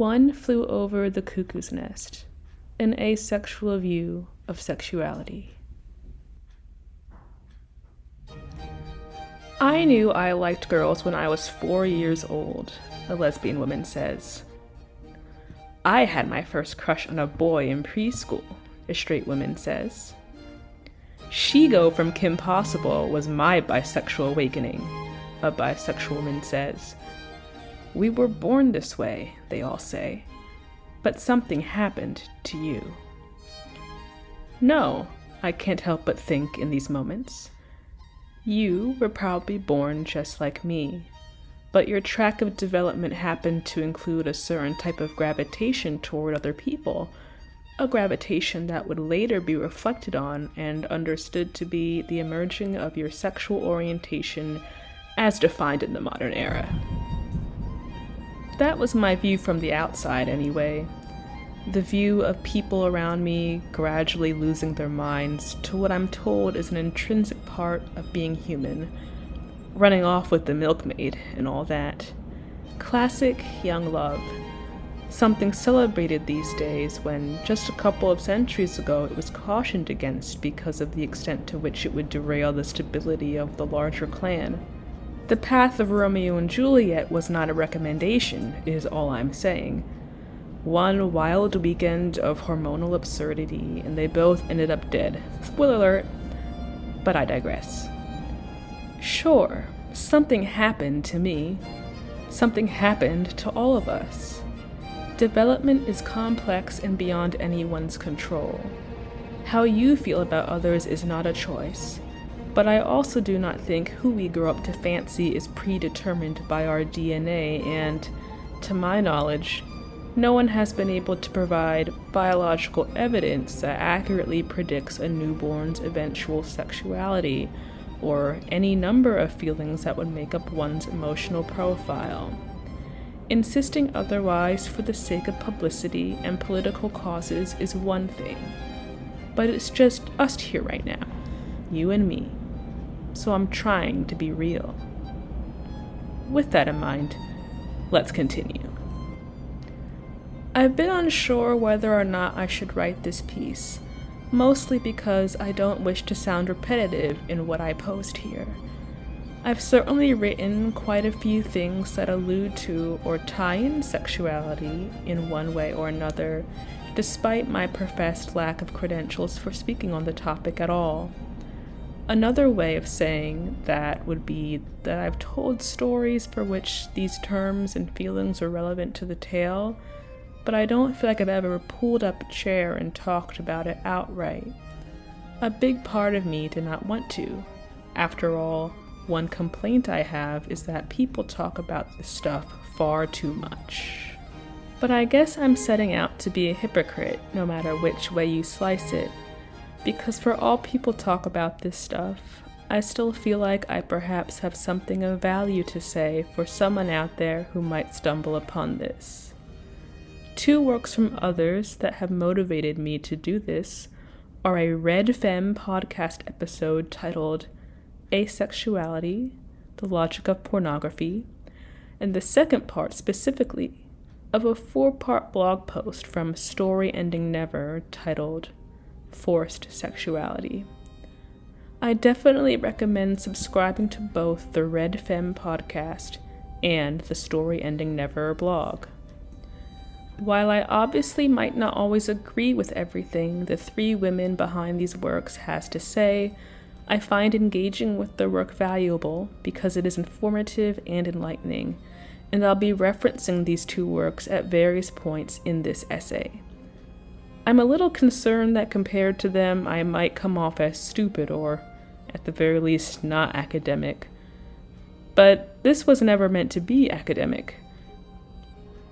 One flew over the cuckoo's nest, an asexual view of sexuality. I knew I liked girls when I was 4 years old, a lesbian woman says. I had my first crush on a boy in preschool, a straight woman says. She-Go from Kim Possible was my bisexual awakening, a bisexual woman says. We were born this way, they all say, but something happened to you. No, I can't help but think in these moments. You were probably born just like me, but your track of development happened to include a certain type of gravitation toward other people, a gravitation that would later be reflected on and understood to be the emerging of your sexual orientation as defined in the modern era. That was my view from the outside anyway. The view of people around me gradually losing their minds to what I'm told is an intrinsic part of being human, running off with the milkmaid and all that. Classic young love. Something celebrated these days when, just a couple of centuries ago, it was cautioned against because of the extent to which it would derail the stability of the larger clan. The path of Romeo and Juliet was not a recommendation, is all I'm saying. One wild weekend of hormonal absurdity, and they both ended up dead. Spoiler alert, but I digress. Sure, something happened to me. Something happened to all of us. Development is complex and beyond anyone's control. How you feel about others is not a choice, but I also do not think who we grow up to fancy is predetermined by our DNA, and, to my knowledge, no one has been able to provide biological evidence that accurately predicts a newborn's eventual sexuality, or any number of feelings that would make up one's emotional profile. Insisting otherwise for the sake of publicity and political causes is one thing, but it's just us here right now, you and me, so I'm trying to be real. With that in mind, let's continue. I've been unsure whether or not I should write this piece, mostly because I don't wish to sound repetitive in what I post here. I've certainly written quite a few things that allude to or tie in sexuality in one way or another, despite my professed lack of credentials for speaking on the topic at all. Another way of saying that would be that I've told stories for which these terms and feelings are relevant to the tale, but I don't feel like I've ever pulled up a chair and talked about it outright. A big part of me did not want to. After all, one complaint I have is that people talk about this stuff far too much. But I guess I'm setting out to be a hypocrite, no matter which way you slice it, because for all people talk about this stuff, I still feel like I perhaps have something of value to say for someone out there who might stumble upon this. Two works from others that have motivated me to do this are a RedFem Podcast episode titled Asexuality, The Logic of Pornography, and the second part specifically of a 4-part blog post from Story Ending Never titled Forced Sexuality. I definitely recommend subscribing to both the RedFem Podcast and the Story Ending Never blog. While I obviously might not always agree with everything the three women behind these works has to say, I find engaging with their work valuable because it is informative and enlightening, and I'll be referencing these two works at various points in this essay. I'm a little concerned that compared to them, I might come off as stupid or, at the very least, not academic. But this was never meant to be academic.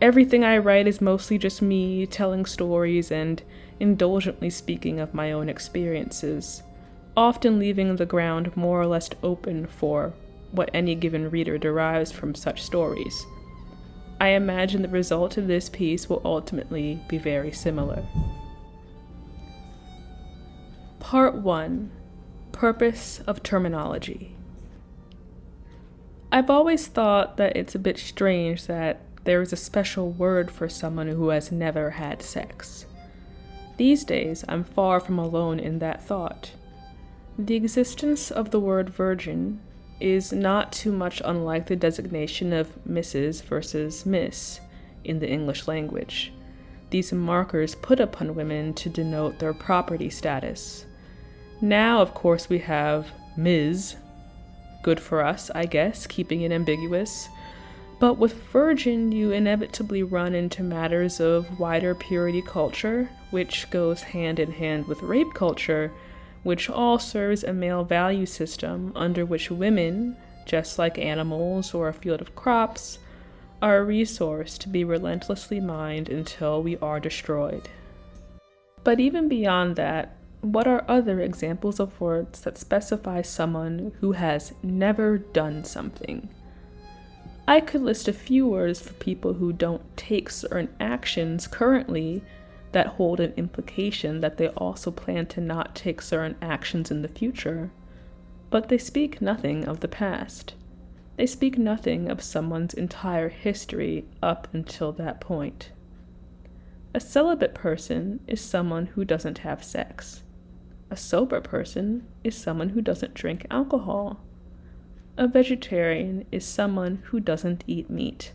Everything I write is mostly just me telling stories and indulgently speaking of my own experiences, often leaving the ground more or less open for what any given reader derives from such stories. I imagine the result of this piece will ultimately be very similar. Part 1. Purpose of Terminology. I've always thought that it's a bit strange that there is a special word for someone who has never had sex. These days, I'm far from alone in that thought. The existence of the word virgin is not too much unlike the designation of Mrs. versus Miss in the English language. These markers put upon women to denote their property status. Now, of course, we have Ms. Good for us, I guess, keeping it ambiguous. But with virgin, you inevitably run into matters of wider purity culture, which goes hand in hand with rape culture, which all serves a male value system under which women, just like animals or a field of crops, are a resource to be relentlessly mined until we are destroyed. But even beyond that, what are other examples of words that specify someone who has never done something? I could list a few words for people who don't take certain actions currently that hold an implication that they also plan to not take certain actions in the future, but they speak nothing of the past. They speak nothing of someone's entire history up until that point. A celibate person is someone who doesn't have sex. A sober person is someone who doesn't drink alcohol. A vegetarian is someone who doesn't eat meat.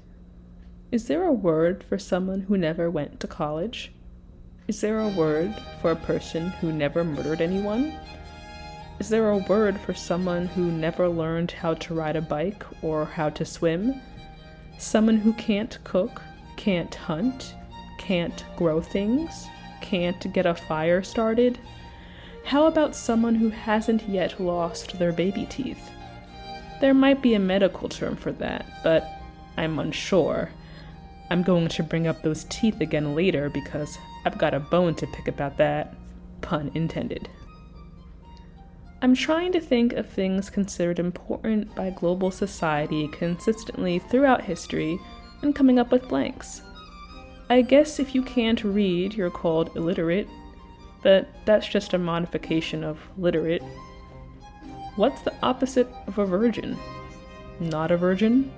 Is there a word for someone who never went to college? Is there a word for a person who never murdered anyone? Is there a word for someone who never learned how to ride a bike or how to swim? Someone who can't cook, can't hunt, can't grow things, can't get a fire started? How about someone who hasn't yet lost their baby teeth? There might be a medical term for that, but I'm unsure. I'm going to bring up those teeth again later because I've got a bone to pick about that, pun intended. I'm trying to think of things considered important by global society consistently throughout history and coming up with blanks. I guess if you can't read, you're called illiterate, but that's just a modification of literate. What's the opposite of a virgin? Not a virgin?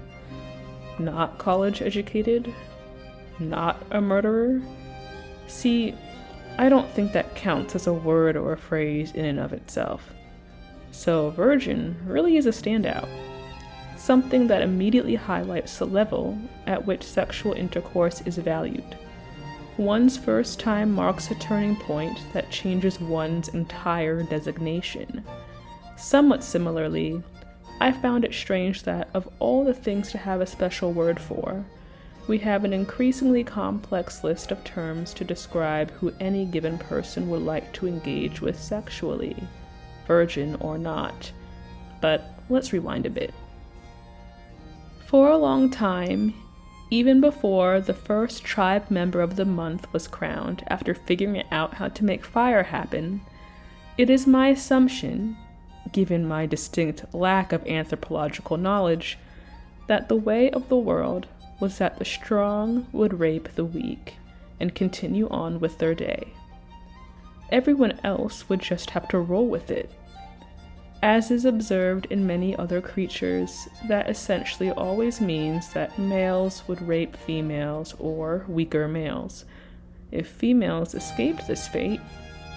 Not college educated? Not a murderer? See, I don't think that counts as a word or a phrase in and of itself. So virgin really is a standout. Something that immediately highlights the level at which sexual intercourse is valued. One's first time marks a turning point that changes one's entire designation. Somewhat similarly, I found it strange that of all the things to have a special word for, we have an increasingly complex list of terms to describe who any given person would like to engage with sexually, virgin or not. But let's rewind a bit. For a long time, even before the first tribe member of the month was crowned after figuring out how to make fire happen, it is my assumption, given my distinct lack of anthropological knowledge, that the way of the world was that the strong would rape the weak and continue on with their day. Everyone else would just have to roll with it. As is observed in many other creatures, that essentially always means that males would rape females or weaker males. If females escaped this fate,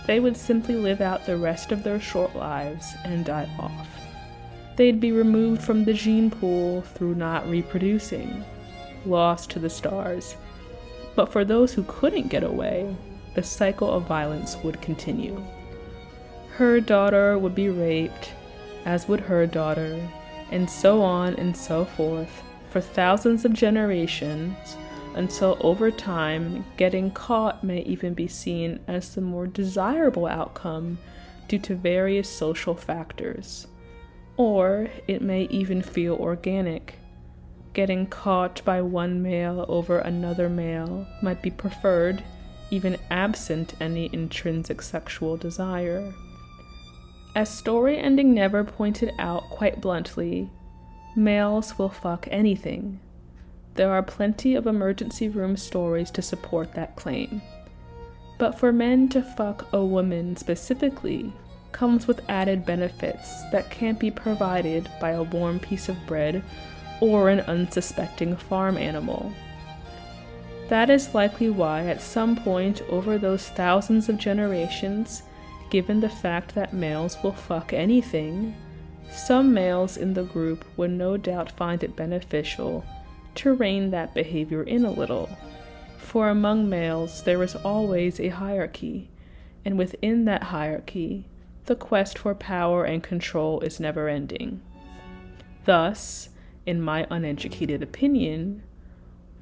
they would simply live out the rest of their short lives and die off. They'd be removed from the gene pool through not reproducing, lost to the stars. But for those who couldn't get away, the cycle of violence would continue. Her daughter would be raped, as would her daughter, and so on and so forth, for thousands of generations, until over time, getting caught may even be seen as the more desirable outcome due to various social factors. Or it may even feel organic. Getting caught by one male over another male might be preferred, even absent any intrinsic sexual desire. As Story Ending Never pointed out quite bluntly, males will fuck anything. There are plenty of emergency room stories to support that claim. But for men to fuck a woman specifically comes with added benefits that can't be provided by a warm piece of bread or an unsuspecting farm animal. That is likely why, at some point over those thousands of generations, given the fact that males will fuck anything, some males in the group would no doubt find it beneficial to rein that behavior in a little. For among males, there is always a hierarchy, and within that hierarchy, the quest for power and control is never ending. Thus, in my uneducated opinion,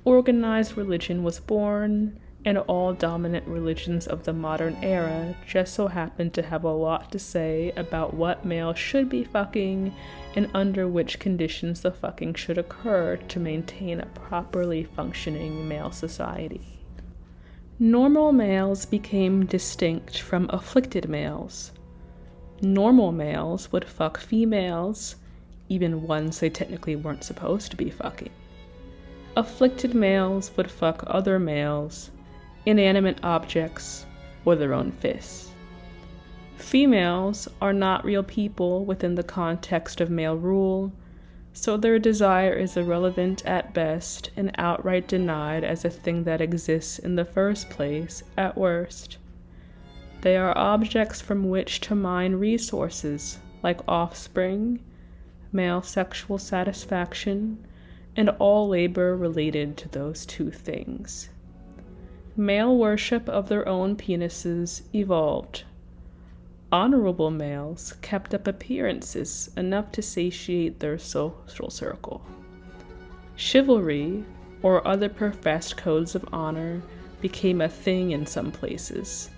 organized religion was born, and all dominant religions of the modern era just so happen to have a lot to say about what males should be fucking and under which conditions the fucking should occur to maintain a properly functioning male society. Normal males became distinct from afflicted males. Normal males would fuck females, even ones they technically weren't supposed to be fucking. Afflicted males would fuck other males, inanimate objects, or their own fists. Females are not real people within the context of male rule, so their desire is irrelevant at best and outright denied as a thing that exists in the first place at worst. They are objects from which to mine resources like offspring, male sexual satisfaction, and all labor related to those two things. Male worship of their own penises evolved. Honorable males kept up appearances enough to satiate their social circle. Chivalry, or other professed codes of honor, became a thing in some places.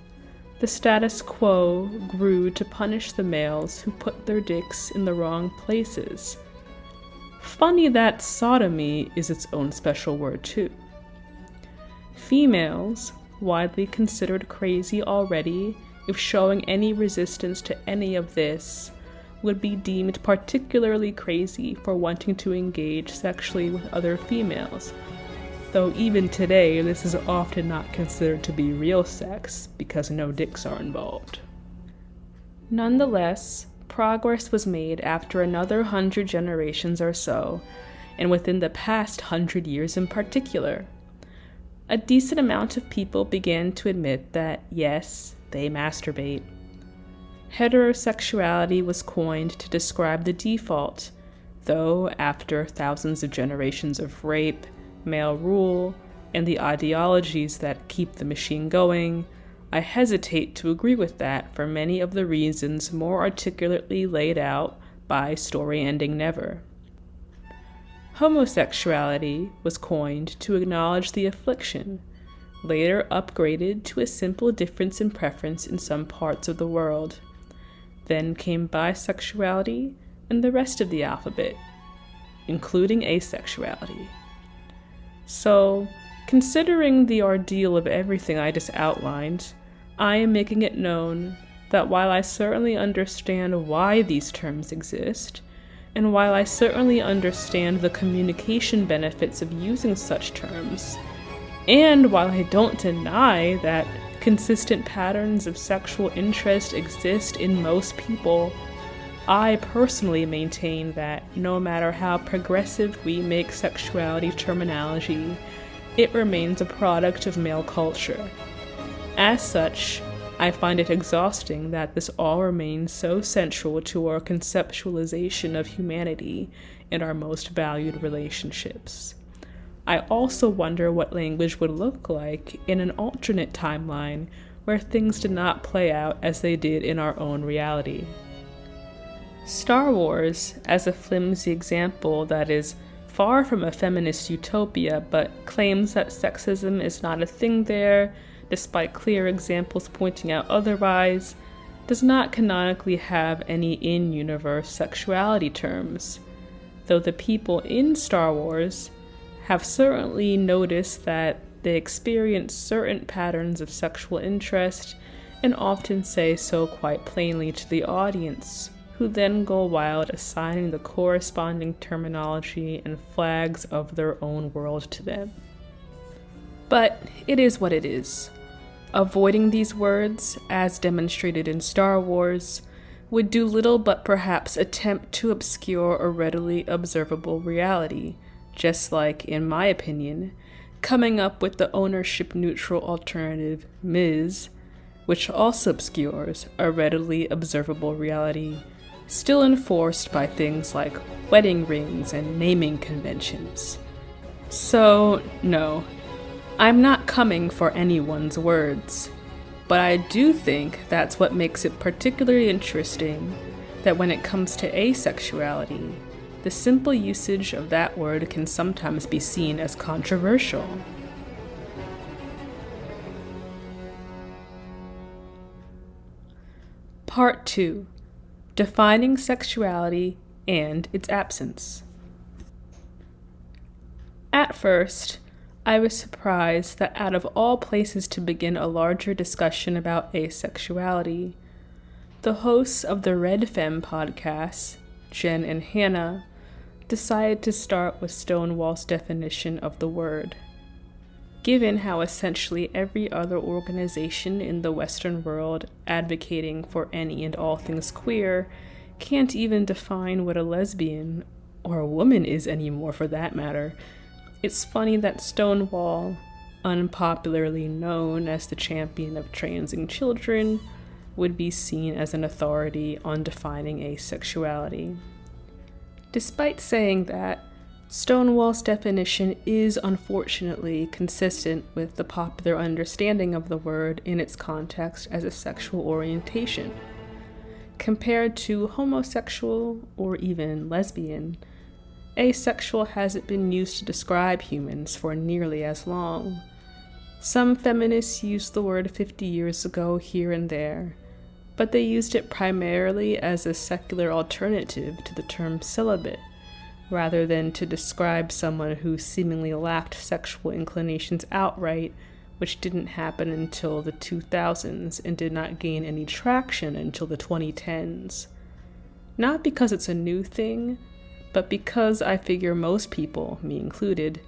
The status quo grew to punish the males who put their dicks in the wrong places. Funny that sodomy is its own special word too. Females, widely considered crazy already, if showing any resistance to any of this, would be deemed particularly crazy for wanting to engage sexually with other females, though even today this is often not considered to be real sex because no dicks are involved. Nonetheless, progress was made after another 100 generations or so, and within the past 100 years in particular. A decent amount of people began to admit that, yes, they masturbate. Heterosexuality was coined to describe the default, though after thousands of generations of rape, male rule, and the ideologies that keep the machine going, I hesitate to agree with that for many of the reasons more articulately laid out by Story Ending Never. Homosexuality was coined to acknowledge the affliction, later upgraded to a simple difference in preference in some parts of the world. Then came bisexuality and the rest of the alphabet, including asexuality. So, considering the ordeal of everything I just outlined, I am making it known that while I certainly understand why these terms exist, and while I certainly understand the communication benefits of using such terms, and while I don't deny that consistent patterns of sexual interest exist in most people, I personally maintain that no matter how progressive we make sexuality terminology, it remains a product of male culture. As such, I find it exhausting that this all remains so central to our conceptualization of humanity and our most valued relationships. I also wonder what language would look like in an alternate timeline where things did not play out as they did in our own reality. Star Wars, as a flimsy example that is far from a feminist utopia but claims that sexism is not a thing there, despite clear examples pointing out otherwise, does not canonically have any in-universe sexuality terms, though the people in Star Wars have certainly noticed that they experience certain patterns of sexual interest and often say so quite plainly to the audience, who then go wild assigning the corresponding terminology and flags of their own world to them. But it is what it is. Avoiding these words, as demonstrated in Star Wars, would do little but perhaps attempt to obscure a readily observable reality, just like, in my opinion, coming up with the ownership-neutral alternative Ms., which also obscures a readily observable reality, still enforced by things like wedding rings and naming conventions. So, no, I'm not coming for anyone's words, but I do think that's what makes it particularly interesting that when it comes to asexuality, the simple usage of that word can sometimes be seen as controversial. Part 2. Defining sexuality and its absence. At first, I was surprised that out of all places to begin a larger discussion about asexuality, the hosts of the RedFem Podcast, Jen and Hannah, decided to start with Stonewall's definition of the word. Given how essentially every other organization in the Western world advocating for any and all things queer can't even define what a lesbian, or a woman is anymore for that matter, it's funny that Stonewall, unpopularly known as the champion of transing children, would be seen as an authority on defining asexuality. Despite saying that, Stonewall's definition is unfortunately consistent with the popular understanding of the word in its context as a sexual orientation. Compared to homosexual or even lesbian, asexual hasn't been used to describe humans for nearly as long. Some feminists used the word 50 years ago here and there, but they used it primarily as a secular alternative to the term celibate, rather than to describe someone who seemingly lacked sexual inclinations outright, which didn't happen until the 2000s and did not gain any traction until the 2010s. Not because it's a new thing, but because I figure most people, me included,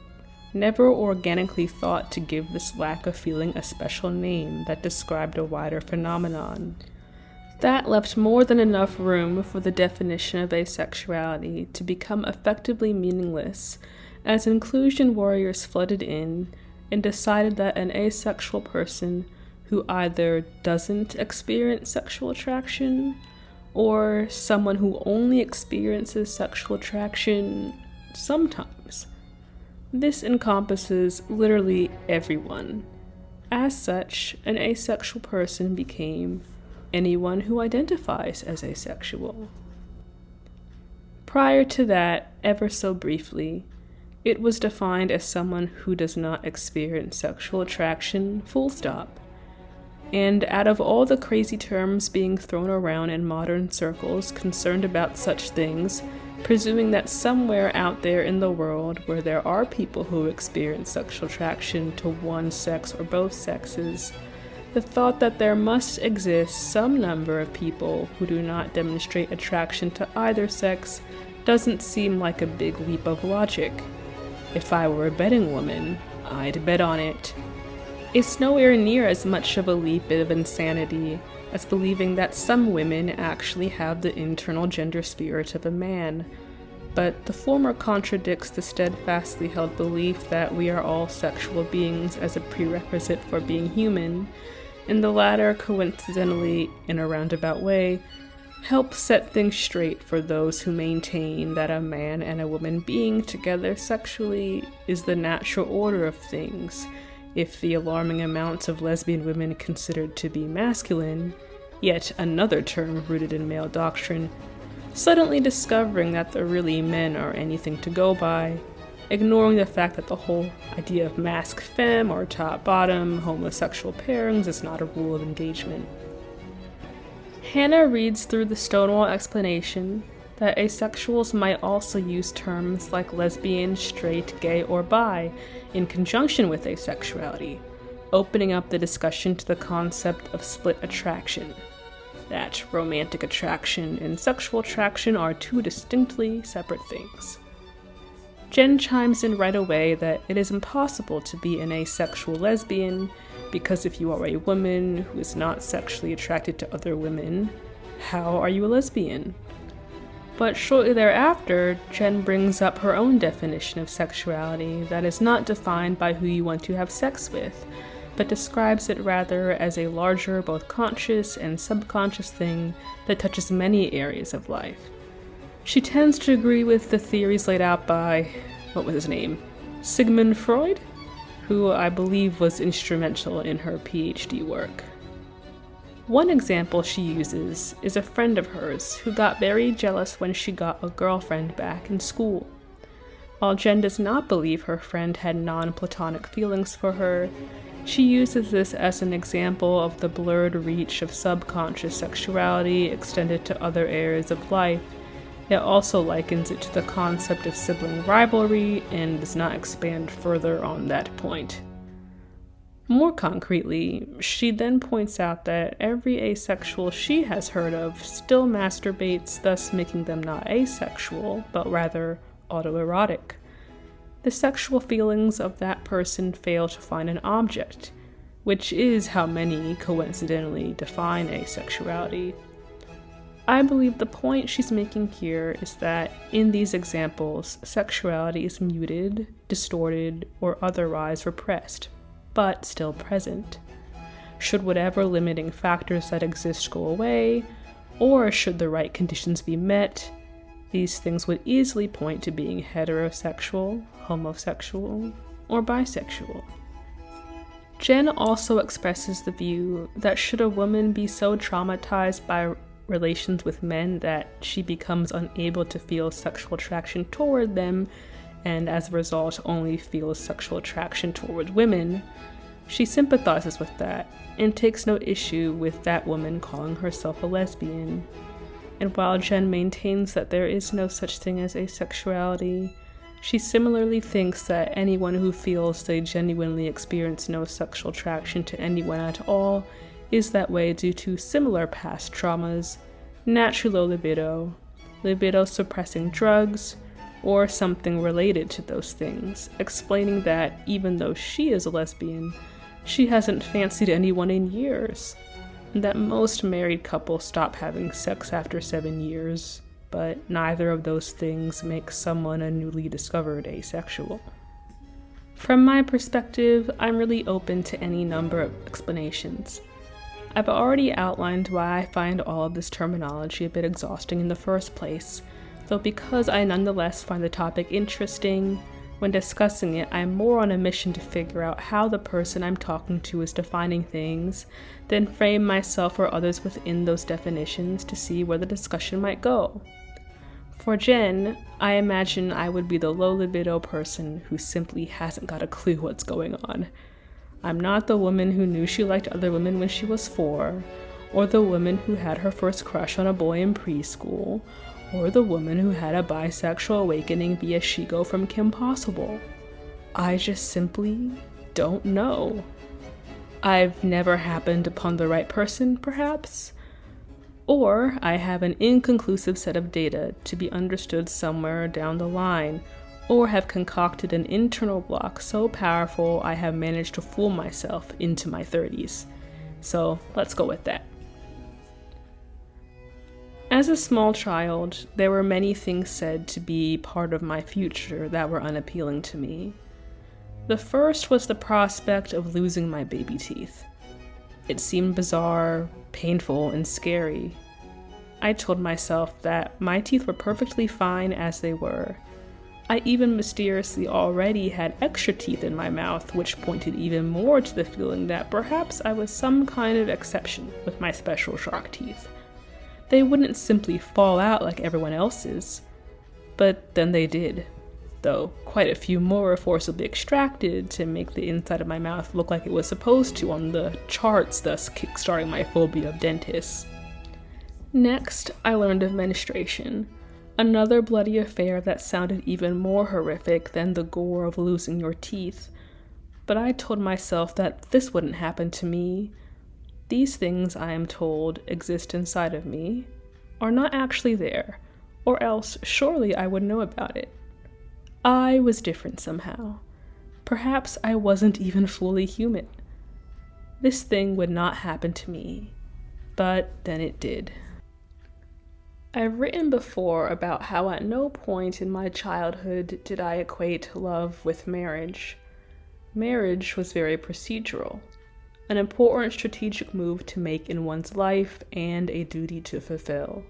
never organically thought to give this lack of feeling a special name that described a wider phenomenon. That left more than enough room for the definition of asexuality to become effectively meaningless as inclusion warriors flooded in and decided that an asexual person who either doesn't experience sexual attraction or someone who only experiences sexual attraction sometimes. This encompasses literally everyone. As such, an asexual person became anyone who identifies as asexual. Prior to that, ever so briefly, it was defined as someone who does not experience sexual attraction, full stop. And out of all the crazy terms being thrown around in modern circles concerned about such things, presuming that somewhere out there in the world where there are people who experience sexual attraction to one sex or both sexes, the thought that there must exist some number of people who do not demonstrate attraction to either sex doesn't seem like a big leap of logic. If I were a betting woman, I'd bet on it. It's nowhere near as much of a leap of insanity as believing that some women actually have the internal gender spirit of a man, but the former contradicts the steadfastly held belief that we are all sexual beings as a prerequisite for being human, and the latter, coincidentally, in a roundabout way, helps set things straight for those who maintain that a man and a woman being together sexually is the natural order of things, if the alarming amounts of lesbian women considered to be masculine, yet another term rooted in male doctrine, suddenly discovering that the really men are anything to go by, ignoring the fact that the whole idea of masc-femme or top-bottom homosexual pairings is not a rule of engagement. Hannah reads through the Stonewall explanation that asexuals might also use terms like lesbian, straight, gay, or bi in conjunction with asexuality, opening up the discussion to the concept of split attraction. That romantic attraction and sexual attraction are two distinctly separate things. Jen chimes in right away that it is impossible to be an asexual lesbian because if you are a woman who is not sexually attracted to other women, how are you a lesbian? But shortly thereafter, Jen brings up her own definition of sexuality that is not defined by who you want to have sex with, but describes it rather as a larger, both conscious and subconscious thing that touches many areas of life. She tends to agree with the theories laid out by, what was his name? Sigmund Freud, who I believe was instrumental in her PhD work. One example she uses is a friend of hers who got very jealous when she got a girlfriend back in school. While Jen does not believe her friend had non-platonic feelings for her, she uses this as an example of the blurred reach of subconscious sexuality extended to other areas of life. It also likens it to the concept of sibling rivalry and does not expand further on that point. More concretely, she then points out that every asexual she has heard of still masturbates, thus making them not asexual, but rather autoerotic. The sexual feelings of that person fail to find an object, which is how many coincidentally define asexuality. I believe the point she's making here is that in these examples, sexuality is muted, distorted, or otherwise repressed, but still present. Should whatever limiting factors that exist go away, or should the right conditions be met, these things would easily point to being heterosexual, homosexual, or bisexual. Jen also expresses the view that should a woman be so traumatized by relations with men that she becomes unable to feel sexual attraction toward them, and as a result only feels sexual attraction toward women, she sympathizes with that and takes no issue with that woman calling herself a lesbian. And while Jen maintains that there is no such thing as asexuality, she similarly thinks that anyone who feels they genuinely experience no sexual attraction to anyone at all is that way due to similar past traumas, natural low libido suppressing drugs, or something related to those things, explaining that even though she is a lesbian, she hasn't fancied anyone in years, and that most married couples stop having sex after 7 years, but neither of those things makes someone a newly discovered asexual. From my perspective, I'm really open to any number of explanations. I've already outlined why I find all of this terminology a bit exhausting in the first place, though because I nonetheless find the topic interesting, when discussing it, I'm more on a mission to figure out how the person I'm talking to is defining things, then frame myself or others within those definitions to see where the discussion might go. For Jen, I imagine I would be the low libido person who simply hasn't got a clue what's going on. I'm not the woman who knew she liked other women when she was 4, or the woman who had her first crush on a boy in preschool, or the woman who had a bisexual awakening via Shigo from Kim Possible. I just simply don't know. I've never happened upon the right person, perhaps, or I have an inconclusive set of data to be understood somewhere down the line, or have concocted an internal block so powerful I have managed to fool myself into my 30s. So let's go with that. As a small child, there were many things said to be part of my future that were unappealing to me. The first was the prospect of losing my baby teeth. It seemed bizarre, painful, and scary. I told myself that my teeth were perfectly fine as they were. I even mysteriously already had extra teeth in my mouth, which pointed even more to the feeling that perhaps I was some kind of exception with my special shark teeth. They wouldn't simply fall out like everyone else's, but then they did, though quite a few more were forcibly extracted to make the inside of my mouth look like it was supposed to on the charts, thus kickstarting my phobia of dentists. Next, I learned of menstruation, another bloody affair that sounded even more horrific than the gore of losing your teeth, but I told myself that this wouldn't happen to me. These things, I am told, exist inside of me, are not actually there, or else surely I would know about it. I was different somehow. Perhaps I wasn't even fully human. This thing would not happen to me, but then it did. I've written before about how at no point in my childhood did I equate love with marriage. Marriage was very procedural, an important strategic move to make in one's life and a duty to fulfill.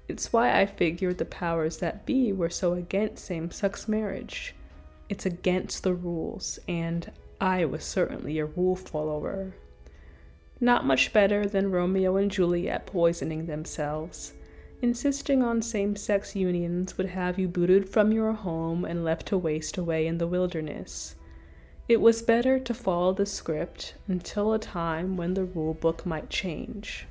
It's why I figured the powers that be were so against same-sex marriage. It's against the rules, and I was certainly a rule follower. Not much better than Romeo and Juliet poisoning themselves. Insisting on same-sex unions would have you booted from your home and left to waste away in the wilderness. It was better to follow the script until a time when the rule book might change.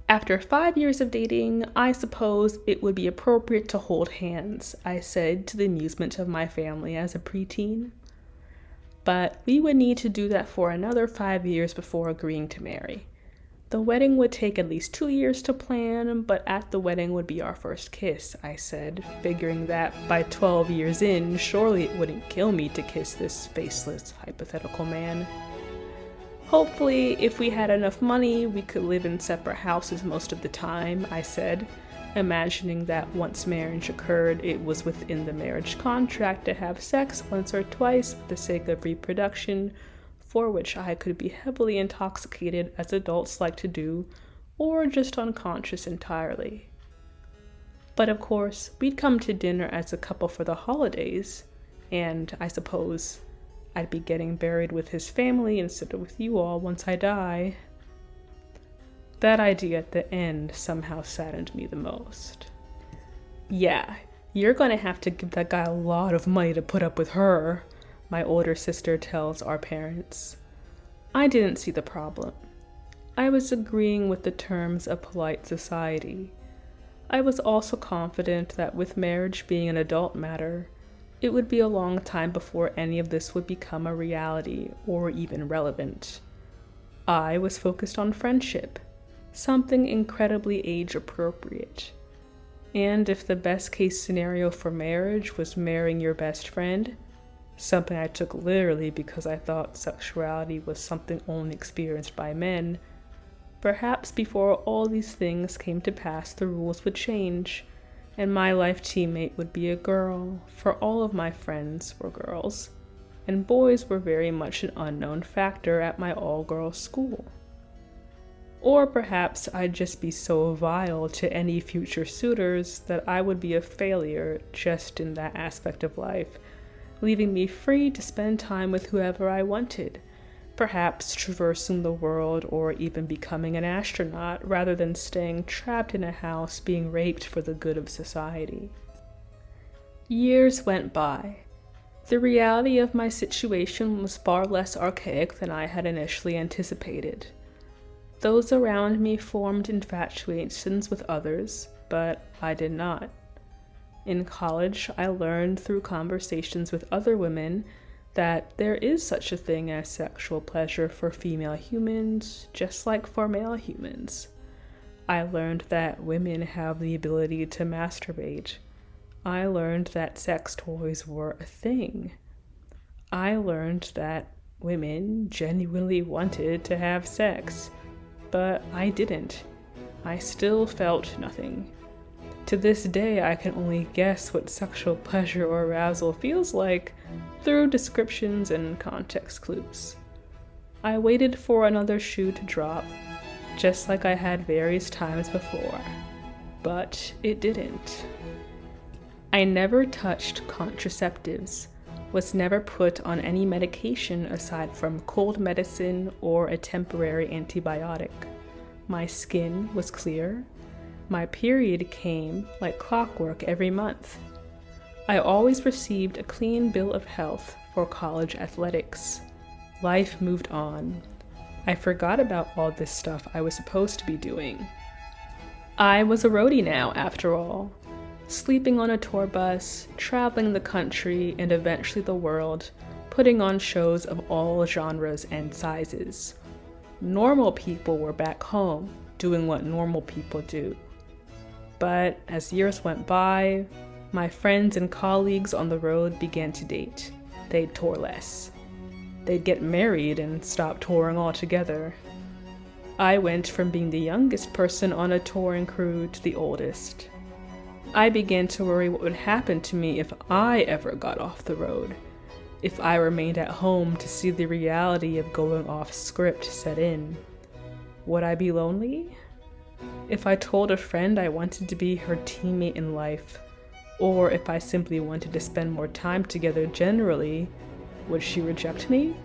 After 5 years of dating, I suppose it would be appropriate to hold hands, I said to the amusement of my family as a preteen. But we would need to do that for another 5 years before agreeing to marry. The wedding would take at least 2 years to plan, but at the wedding would be our first kiss, I said, figuring that by 12 years in, surely it wouldn't kill me to kiss this faceless, hypothetical man. Hopefully, if we had enough money, we could live in separate houses most of the time, I said, imagining that once marriage occurred, it was within the marriage contract to have sex once or twice for the sake of reproduction, for which I could be heavily intoxicated as adults like to do, or just unconscious entirely. But of course, we'd come to dinner as a couple for the holidays, and I suppose I'd be getting buried with his family instead of with you all once I die. That idea at the end somehow saddened me the most. Yeah, you're gonna have to give that guy a lot of money to put up with her, my older sister tells our parents. I didn't see the problem. I was agreeing with the terms of polite society. I was also confident that with marriage being an adult matter, it would be a long time before any of this would become a reality or even relevant. I was focused on friendship, something incredibly age-appropriate. And if the best-case scenario for marriage was marrying your best friend, something I took literally because I thought sexuality was something only experienced by men, perhaps before all these things came to pass, the rules would change, and my life teammate would be a girl, for all of my friends were girls, and boys were very much an unknown factor at my all-girls school. Or perhaps I'd just be so vile to any future suitors that I would be a failure just in that aspect of life, leaving me free to spend time with whoever I wanted, perhaps traversing the world or even becoming an astronaut rather than staying trapped in a house being raped for the good of society. Years went by. The reality of my situation was far less archaic than I had initially anticipated. Those around me formed infatuations with others, but I did not. In college, I learned through conversations with other women that there is such a thing as sexual pleasure for female humans, just like for male humans. I learned that women have the ability to masturbate. I learned that sex toys were a thing. I learned that women genuinely wanted to have sex, but I didn't. I still felt nothing. To this day, I can only guess what sexual pleasure or arousal feels like through descriptions and context clues. I waited for another shoe to drop, just like I had various times before, but it didn't. I never touched contraceptives, was never put on any medication aside from cold medicine or a temporary antibiotic. My skin was clear. My period came like clockwork every month. I always received a clean bill of health for college athletics. Life moved on. I forgot about all this stuff I was supposed to be doing. I was a roadie now, after all, sleeping on a tour bus, traveling the country and eventually the world, putting on shows of all genres and sizes. Normal people were back home, doing what normal people do. But as years went by, my friends and colleagues on the road began to date. They'd tour less. They'd get married and stop touring altogether. I went from being the youngest person on a touring crew to the oldest. I began to worry what would happen to me if I ever got off the road, if I remained at home to see the reality of going off script set in. Would I be lonely? If I told a friend I wanted to be her teammate in life, or if I simply wanted to spend more time together generally, would she reject me?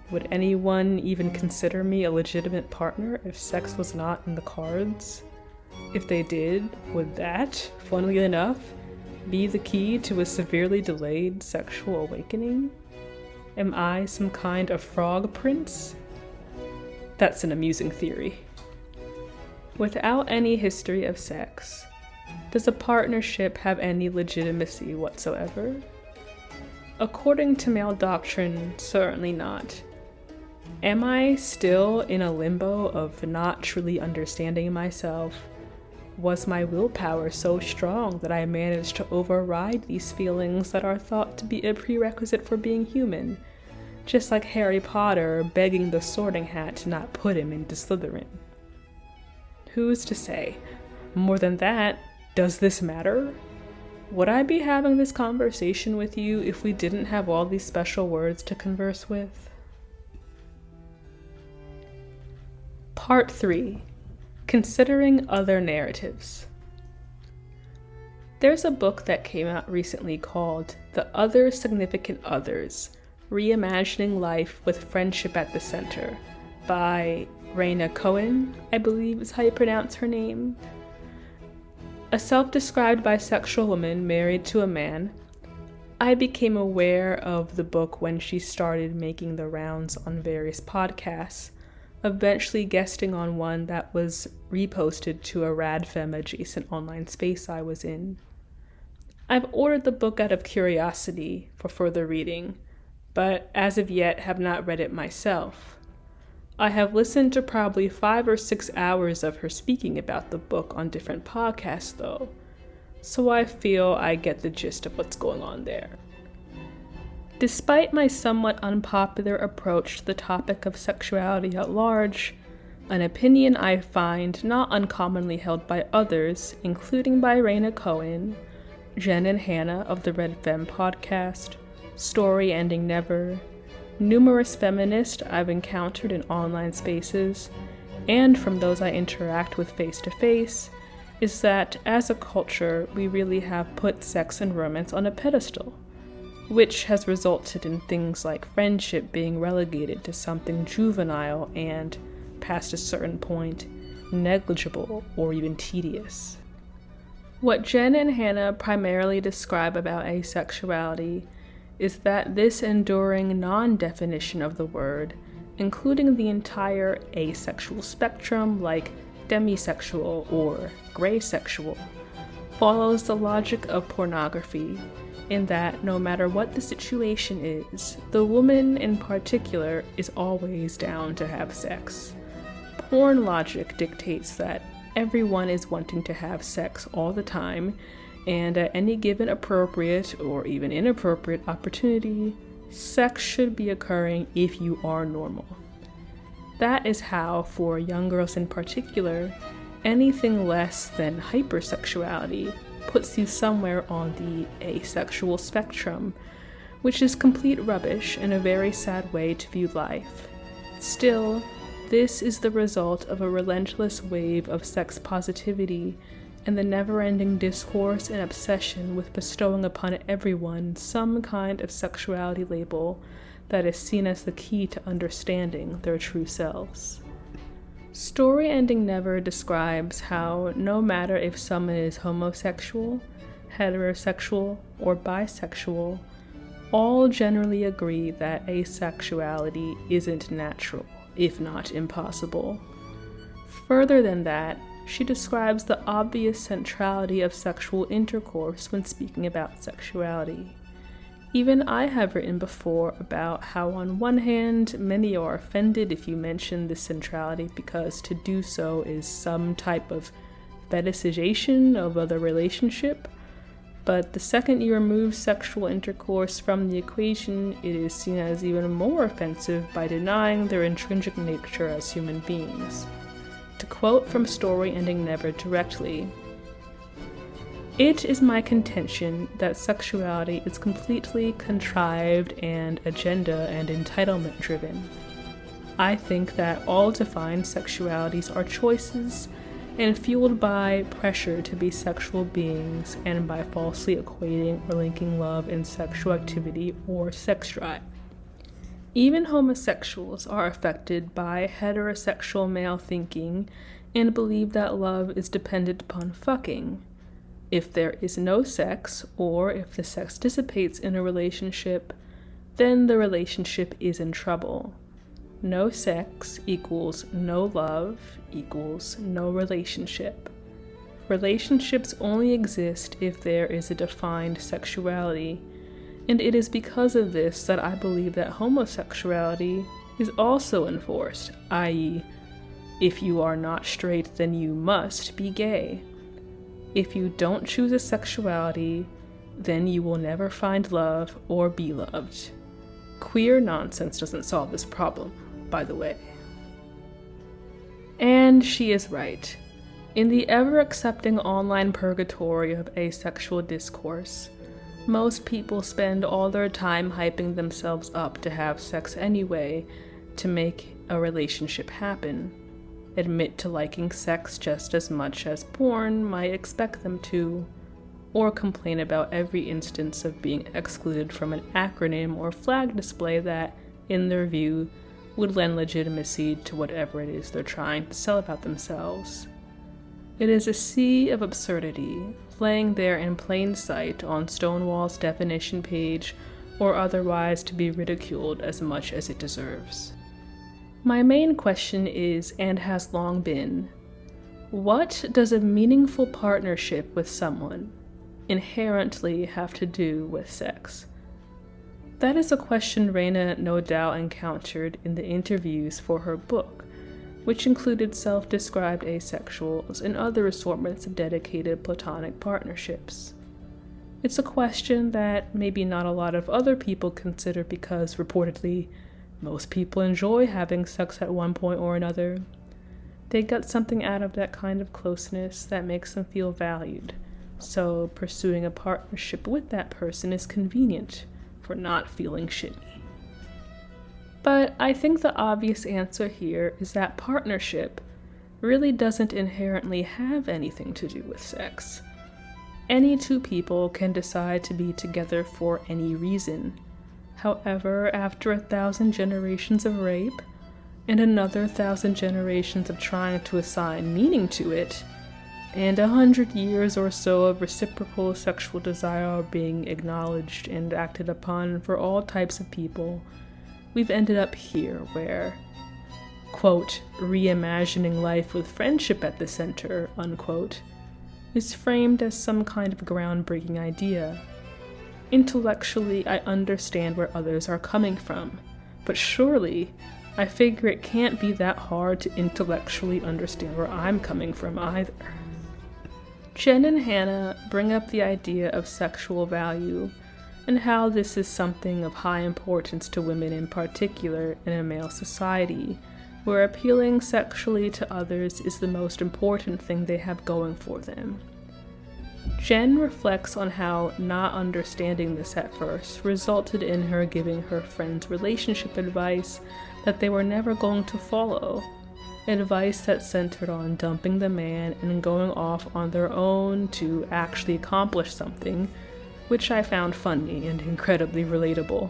Would anyone even consider me a legitimate partner if sex was not in the cards? If they did, would that, funnily enough, be the key to a severely delayed sexual awakening? Am I some kind of frog prince? That's an amusing theory. Without any history of sex, does a partnership have any legitimacy whatsoever? According to male doctrine, certainly not. Am I still in a limbo of not truly understanding myself? Was my willpower so strong that I managed to override these feelings that are thought to be a prerequisite for being human, just like Harry Potter begging the Sorting Hat to not put him into Slytherin? Who's to say? More than that, does this matter? Would I be having this conversation with you if we didn't have all these special words to converse with? Part 3. Considering other narratives. There's a book that came out recently called The Other Significant Others, Reimagining Life with Friendship at the Center by Raina Cohen, I believe is how you pronounce her name. A self-described bisexual woman married to a man. I became aware of the book when she started making the rounds on various podcasts, eventually guesting on one that was reposted to a RedFem adjacent online space I was in. I've ordered the book out of curiosity for further reading, but as of yet have not read it myself. I have listened to probably 5 or 6 hours of her speaking about the book on different podcasts though, so I feel I get the gist of what's going on there. Despite my somewhat unpopular approach to the topic of sexuality at large, an opinion I find not uncommonly held by others, including by Raina Cohen, Jen and Hannah of the RedFem Podcast, Story Ending Never, numerous feminists I've encountered in online spaces, and from those I interact with face to face, is that as a culture, we really have put sex and romance on a pedestal, which has resulted in things like friendship being relegated to something juvenile and, past a certain point, negligible or even tedious. What Jen and Hannah primarily describe about asexuality is that this enduring non-definition of the word, including the entire asexual spectrum like demisexual or gray sexual, follows the logic of pornography, in that no matter what the situation is, the woman in particular is always down to have sex. Porn logic dictates that everyone is wanting to have sex all the time, and at any given appropriate or even inappropriate opportunity, sex should be occurring if you are normal. That is how, for young girls in particular, anything less than hypersexuality puts you somewhere on the asexual spectrum, which is complete rubbish and a very sad way to view life. Still, this is the result of a relentless wave of sex positivity and the never-ending discourse and obsession with bestowing upon everyone some kind of sexuality label that is seen as the key to understanding their true selves. Story Ending Never describes how no matter if someone is homosexual, heterosexual, or bisexual, all generally agree that asexuality isn't natural, if not impossible. Further than that, she describes the obvious centrality of sexual intercourse when speaking about sexuality. Even I have written before about how on one hand, many are offended if you mention this centrality because to do so is some type of fetishization of the relationship, but the second you remove sexual intercourse from the equation, it is seen as even more offensive by denying their intrinsic nature as human beings. To quote from Story Ending Never directly, "It is my contention that sexuality is completely contrived and agenda and entitlement driven. I think that all defined sexualities are choices and fueled by pressure to be sexual beings and by falsely equating or linking love and sexual activity or sex drive. Even homosexuals are affected by heterosexual male thinking and believe that love is dependent upon fucking. If there is no sex, or if the sex dissipates in a relationship, then the relationship is in trouble. No sex equals no love equals no relationship. Relationships only exist if there is a defined sexuality, and it is because of this that I believe that homosexuality is also enforced, i.e., if you are not straight, then you must be gay. If you don't choose a sexuality, then you will never find love or be loved. Queer nonsense doesn't solve this problem, by the way." And she is right. In the ever-accepting online purgatory of asexual discourse, most people spend all their time hyping themselves up to have sex anyway, to make a relationship happen, admit to liking sex just as much as porn might expect them to, or complain about every instance of being excluded from an acronym or flag display that, in their view, would lend legitimacy to whatever it is they're trying to sell about themselves. It is a sea of absurdity, laying there in plain sight on Stonewall's definition page, or otherwise to be ridiculed as much as it deserves. My main question is, and has long been, what does a meaningful partnership with someone inherently have to do with sex? That is a question Raina no doubt encountered in the interviews for her book, which included self-described asexuals and other assortments of dedicated platonic partnerships. It's a question that maybe not a lot of other people consider because, reportedly, most people enjoy having sex at one point or another. They get something out of that kind of closeness that makes them feel valued, so pursuing a partnership with that person is convenient for not feeling shitty. But I think the obvious answer here is that partnership really doesn't inherently have anything to do with sex. Any two people can decide to be together for any reason. However, after 1,000 generations of rape, and another 1,000 generations of trying to assign meaning to it, and 100 years or so of reciprocal sexual desire being acknowledged and acted upon for all types of people, we've ended up here where, quote, reimagining life with friendship at the center, unquote, is framed as some kind of groundbreaking idea. Intellectually, I understand where others are coming from, but surely, I figure it can't be that hard to intellectually understand where I'm coming from either. Jen and Hannah bring up the idea of sexual value and how this is something of high importance to women in particular in a male society, where appealing sexually to others is the most important thing they have going for them. Jen reflects on how not understanding this at first resulted in her giving her friends relationship advice that they were never going to follow. Advice that centered on dumping the man and going off on their own to actually accomplish something, which I found funny and incredibly relatable.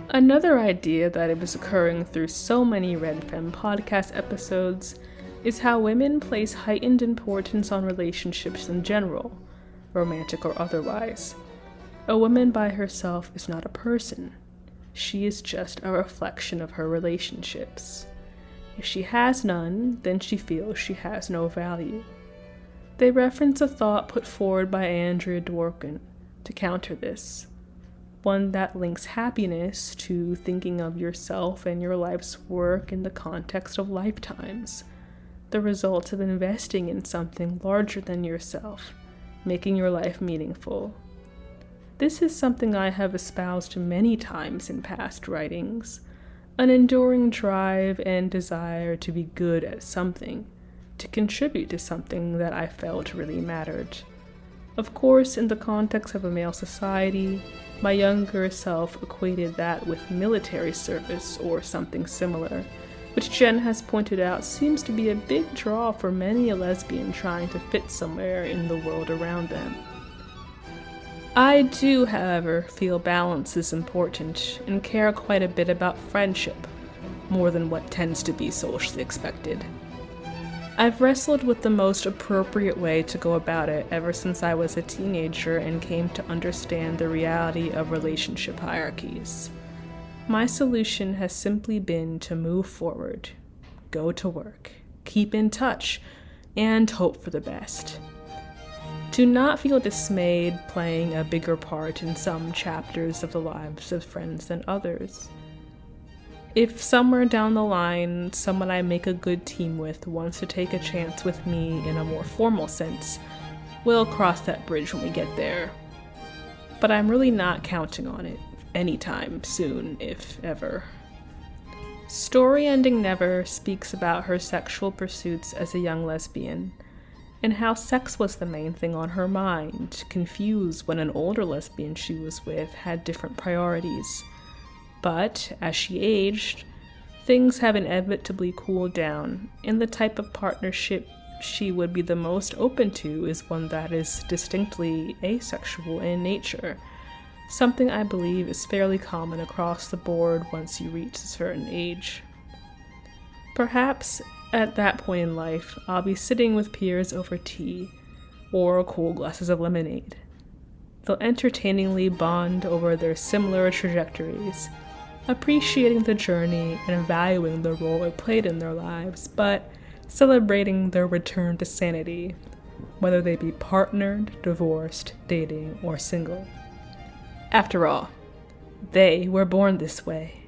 Another idea that was occurring through so many RedFem Podcast episodes is how women place heightened importance on relationships in general, romantic or otherwise. A woman by herself is not a person. She is just a reflection of her relationships. If she has none, then she feels she has no value. They reference a thought put forward by Andrea Dworkin to counter this, one that links happiness to thinking of yourself and your life's work in the context of lifetimes, the result of investing in something larger than yourself, making your life meaningful. This is something I have espoused many times in past writings. an enduring drive and desire to be good at something, to contribute to something that I felt really mattered. Of course, in the context of a male society, my younger self equated that with military service or something similar, which Jen has pointed out seems to be a big draw for many a lesbian trying to fit somewhere in the world around them. I do, however, feel balance is important and care quite a bit about friendship, more than what tends to be socially expected. I've wrestled with the most appropriate way to go about it ever since I was a teenager and came to understand the reality of relationship hierarchies. My solution has simply been to move forward, go to work, keep in touch, and hope for the best. Do not feel dismayed playing a bigger part in some chapters of the lives of friends than others. If somewhere down the line, someone I make a good team with wants to take a chance with me in a more formal sense, we'll cross that bridge when we get there. But I'm really not counting on it anytime soon, if ever. Story Ending Never speaks about her sexual pursuits as a young lesbian, and how sex was the main thing on her mind, confused when an older lesbian she was with had different priorities. But, as she aged, things have inevitably cooled down, and the type of partnership she would be the most open to is one that is distinctly asexual in nature, something I believe is fairly common across the board once you reach a certain age. Perhaps, at that point in life, I'll be sitting with peers over tea, or cool glasses of lemonade. They'll entertainingly bond over their similar trajectories, appreciating the journey and valuing the role it played in their lives, but celebrating their return to sanity, whether they be partnered, divorced, dating, or single. After all, they were born this way.